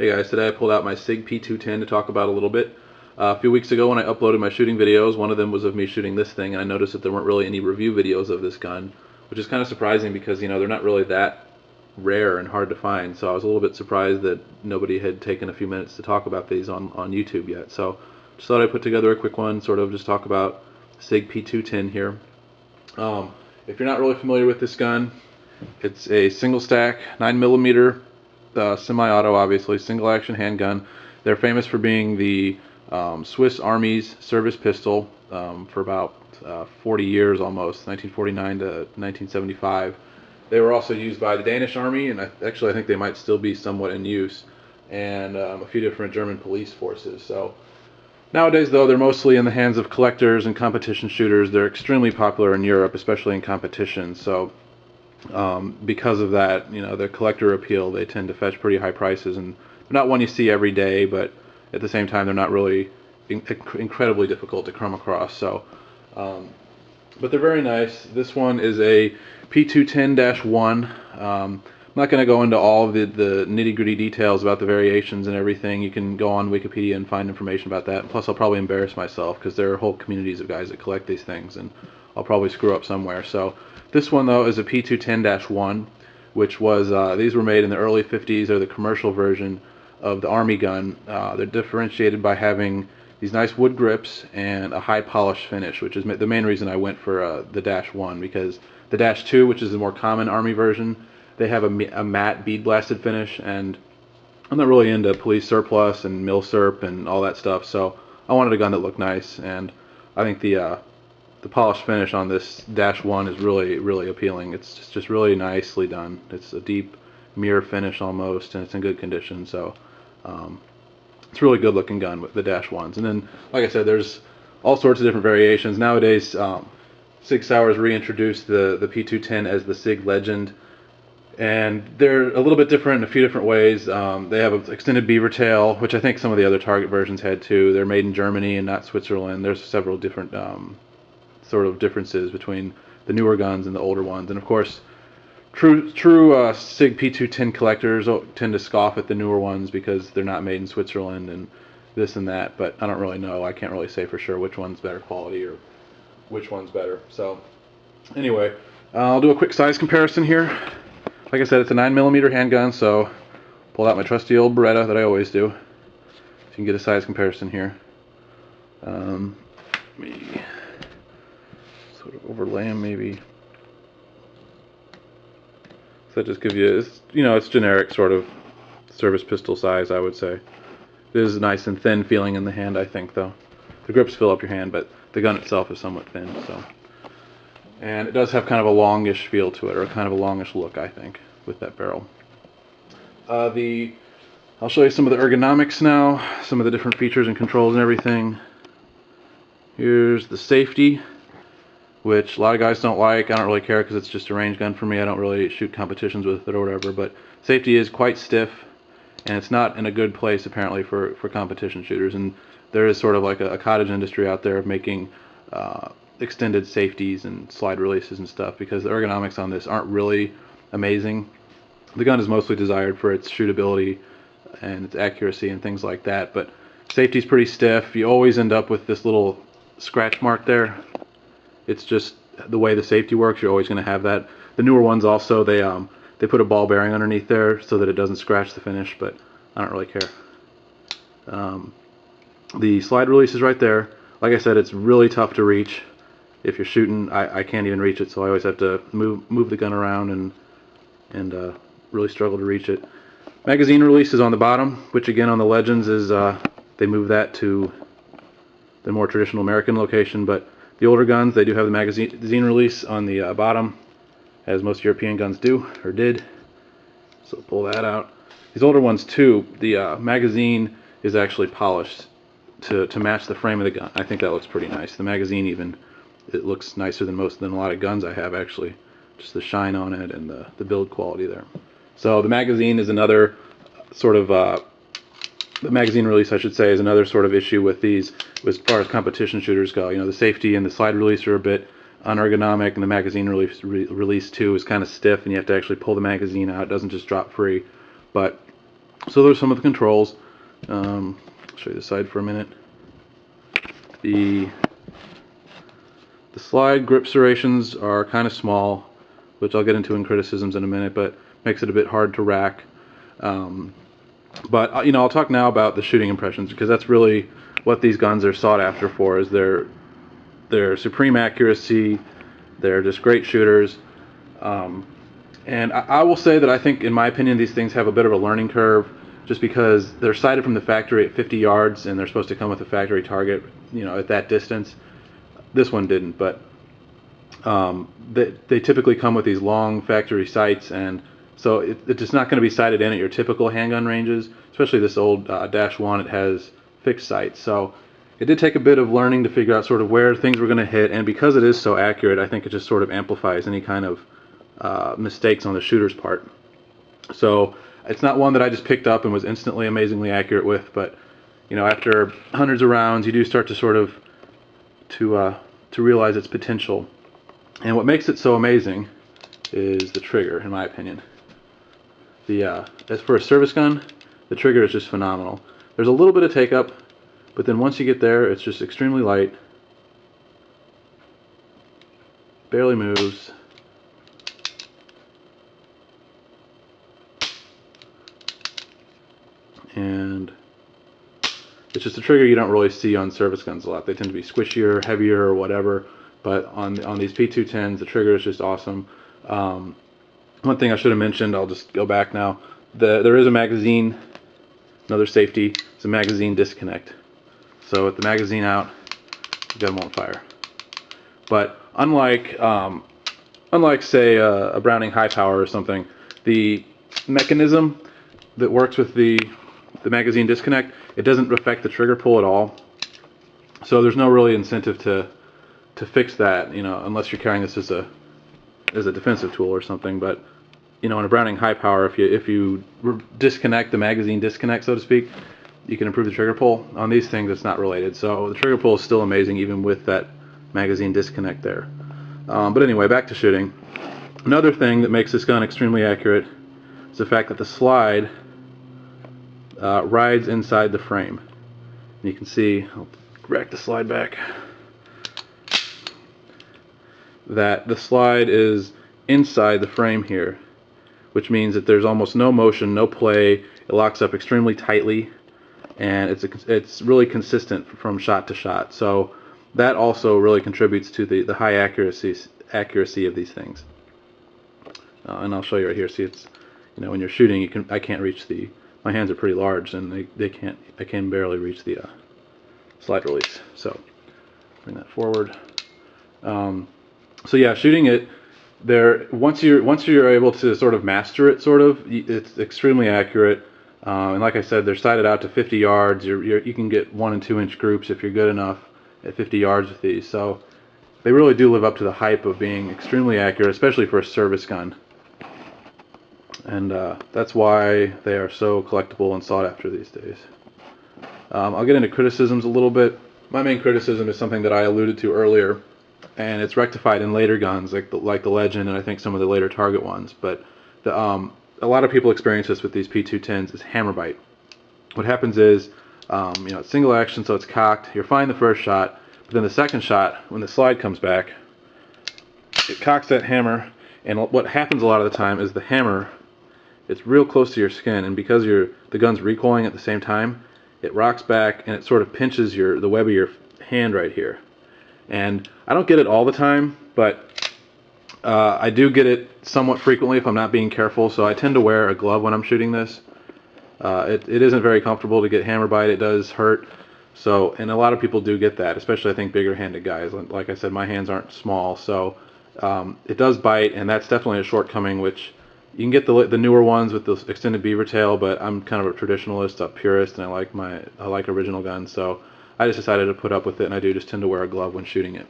Hey guys, today I pulled out my SIG P210 to talk about a little bit. A few weeks ago when I uploaded my shooting videos, one of them was of me shooting this thing, and I noticed that there weren't really any review videos of this gun, which is kind of surprising because, they're not really that rare and hard to find, so I was a little bit surprised that nobody had taken a few minutes to talk about these on YouTube yet. So just thought I'd put together a quick one, sort of just talk about SIG P210 here. If you're not really familiar with this gun, it's a single stack 9mm semi-auto, obviously, single action handgun. They're famous for being the Swiss Army's service pistol for about 40 years almost, 1949 to 1975. They were also used by the Danish Army, and I think they might still be somewhat in use, and a few different German police forces. So nowadays, though, they're mostly in the hands of collectors and competition shooters. They're extremely popular in Europe, especially in competition. So because of that, their collector appeal, they tend to fetch pretty high prices, and they're not one you see every day, but at the same time they're not really incredibly difficult to come across. So but they're very nice. This one is a P210-1. I'm not going to go into all of the nitty-gritty details about the variations and everything. You can go on Wikipedia and find information about that. Plus, I'll probably embarrass myself because there are whole communities of guys that collect these things, and I'll probably screw up somewhere. So this one, though, is a P210-1, which was, these were made in the early 50s. They're the commercial version of the Army gun. They're differentiated by having these nice wood grips and a high polish finish, which is the main reason I went for the -1, because the -2, which is the more common Army version, they have a matte bead blasted finish, and I'm not really into police surplus and milsurp and all that stuff, so I wanted a gun that looked nice, and I think the polished finish on this -1 is really appealing. It's just really nicely done. It's a deep mirror finish almost, and it's in good condition, so it's a really good looking gun with the -1s. And then, like I said, there's all sorts of different variations. Nowadays, Sig Sauer's reintroduced the P210 as the Sig Legend, and they're a little bit different in a few different ways. They have an extended beaver tail, which I think some of the other Target versions had too. They're made in Germany and not Switzerland. There's several different sort of differences between the newer guns and the older ones. And of course, true SIG P210 collectors tend to scoff at the newer ones because they're not made in Switzerland and this and that, but I don't really know. I can't really say for sure which one's better quality or which one's better. So anyway, I'll do a quick size comparison here. Like I said, it's a 9mm handgun, so pull out my trusty old Beretta that I always do. So you can get a size comparison here. Let me sort of overlay them maybe. So that just gives you, it's generic sort of service pistol size, I would say. It is nice and thin feeling in the hand, I think, though. The grips fill up your hand, but the gun itself is somewhat thin, so. And it does have kind of a longish feel to it, or kind of a longish look, I think, with that barrel. I'll show you some of the ergonomics now, some of the different features and controls and everything. Here's the safety, which a lot of guys don't like. I don't really care because it's just a range gun for me. I don't really shoot competitions with it or whatever, but safety is quite stiff, and it's not in a good place apparently for competition shooters. And there is sort of like a cottage industry out there of making extended safeties and slide releases and stuff, because the ergonomics on this aren't really amazing. The gun is mostly desired for its shootability and its accuracy and things like that, but safety's pretty stiff. You always end up with this little scratch mark there. It's just the way the safety works. You're always going to have that. The newer ones also, they put a ball bearing underneath there so that it doesn't scratch the finish, but I don't really care. The slide release is right there. Like I said, it's really tough to reach. If you're shooting, I can't even reach it, so I always have to move the gun around and really struggle to reach it. Magazine release is on the bottom, which again on the Legends is they move that to the more traditional American location, but the older guns, they do have the magazine release on the bottom, as most European guns do, or did. So pull that out. These older ones too, the magazine is actually polished to match the frame of the gun. I think that looks pretty nice. The magazine even, it looks nicer than a lot of guns I have actually. Just the shine on it and the build quality there. So the magazine is another sort of, the magazine release I should say is another sort of issue with these as far as competition shooters go. The safety and the slide release are a bit unergonomic, and the magazine release too is kind of stiff, and you have to actually pull the magazine out. It doesn't just drop free. But So there's some of the controls. I'll show you the side for a minute. The slide grip serrations are kind of small, which I'll get into in criticisms in a minute, but makes it a bit hard to rack. But I'll talk now about the shooting impressions, because that's really what these guns are sought after for, is their supreme accuracy. They're just great shooters. And I will say that I think, in my opinion, these things have a bit of a learning curve, just because they're sighted from the factory at 50 yards, and they're supposed to come with a factory target, at that distance. This one didn't, but they typically come with these long factory sights, and so it's just not going to be sighted in at your typical handgun ranges. Especially this old -1, it has fixed sights. So it did take a bit of learning to figure out sort of where things were going to hit, and because it is so accurate, I think it just sort of amplifies any kind of mistakes on the shooter's part. So it's not one that I just picked up and was instantly amazingly accurate with, but after hundreds of rounds, you do start to sort of to realize its potential. And what makes it so amazing is the trigger, in my opinion. As for a service gun, the trigger is just phenomenal. There's a little bit of take up, but then once you get there, it's just extremely light. Barely moves. And it's just a trigger you don't really see on service guns a lot. They tend to be squishier, heavier, or whatever. But on these P210s, the trigger is just awesome. One thing I should have mentioned, I'll just go back now. There is a magazine, another safety, it's a magazine disconnect. So with the magazine out, the gun won't fire. But unlike say a Browning high power or something, the mechanism that works with the magazine disconnect, it doesn't affect the trigger pull at all. So there's no really incentive to fix that, unless you're carrying this as a defensive tool or something. But in a Browning high power, if you disconnect the magazine disconnect, so to speak, you can improve the trigger pull. On these things, it's not related. So the trigger pull is still amazing, even with that magazine disconnect there. But anyway, back to shooting. Another thing that makes this gun extremely accurate is the fact that the slide rides inside the frame. And you can see, I'll rack the slide back, that the slide is inside the frame here, which means that there's almost no motion, no play. It locks up extremely tightly, and it's really consistent from shot to shot. So that also really contributes to the high accuracy of these things. And I'll show you right here. See, it's when you're shooting, I can't reach my hands are pretty large, and I can barely reach the slide release. So bring that forward. So yeah, shooting it there, once you're able to sort of master it, it's extremely accurate. And like I said, they're sighted out to 50 yards. You can get 1 and 2 inch groups if you're good enough at 50 yards with these. So they really do live up to the hype of being extremely accurate, especially for a service gun. And that's why they are so collectible and sought after these days. I'll get into criticisms a little bit. My main criticism is something that I alluded to earlier, and it's rectified in later guns, like the Legend, and I think some of the later Target ones. But a lot of people experience this with these P210s is hammer bite. What happens is, it's single action, so it's cocked. You're fine the first shot, but then the second shot, when the slide comes back, it cocks that hammer, and what happens a lot of the time is the hammer, it's real close to your skin, and because the gun's recoiling at the same time, it rocks back and it sort of pinches the web of your hand right here. And I don't get it all the time, but I do get it somewhat frequently if I'm not being careful. So I tend to wear a glove when I'm shooting this. It isn't very comfortable to get hammer bite. It does hurt. So, and a lot of people do get that, especially I think bigger handed guys. Like I said, my hands aren't small, so it does bite, and that's definitely a shortcoming. Which you can get the newer ones with the extended beaver tail, but I'm kind of a traditionalist, a purist, and I like original guns. So I just decided to put up with it, and I do just tend to wear a glove when shooting it.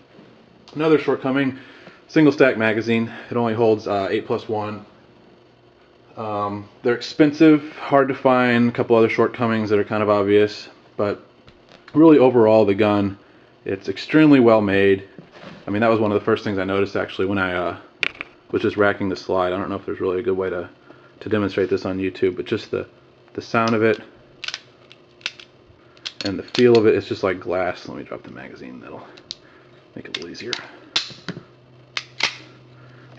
Another shortcoming, single stack magazine. It only holds 8+1. They're expensive, hard to find. A couple other shortcomings that are kind of obvious, but really overall the gun, it's extremely well made. I mean, that was one of the first things I noticed actually when I was just racking the slide. I don't know if there's really a good way to demonstrate this on YouTube, but just the the sound of it and the feel of it is just like glass. Let me drop the magazine, that'll make it a little easier.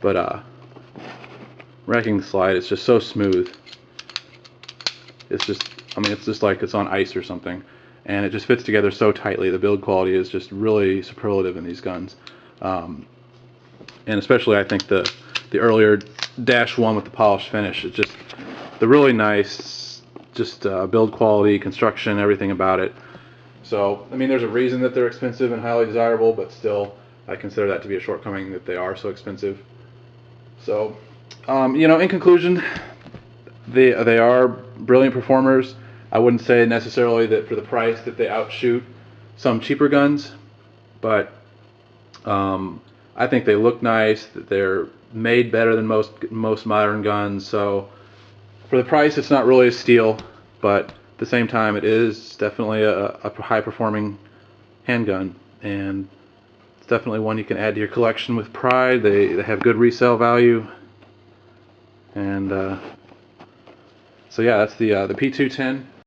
But racking the slide, it's just so smooth. It's just, I mean, it's just like it's on ice or something, and it just fits together so tightly. The build quality is just really superlative in these guns, and especially I think the earlier -1 with the polished finish. It's just the really nice, just build quality, construction, everything about it. So I mean, there's a reason that they're expensive and highly desirable, but still, I consider that to be a shortcoming that they are so expensive. So, you know, in conclusion, they are brilliant performers. I wouldn't say necessarily that for the price that they outshoot some cheaper guns, but I think they look nice, that they're made better than most modern guns. So for the price, it's not really a steal, but at the same time, it is definitely a high performing handgun, and it's definitely one you can add to your collection with pride. They have good resale value, and so yeah, that's the P210.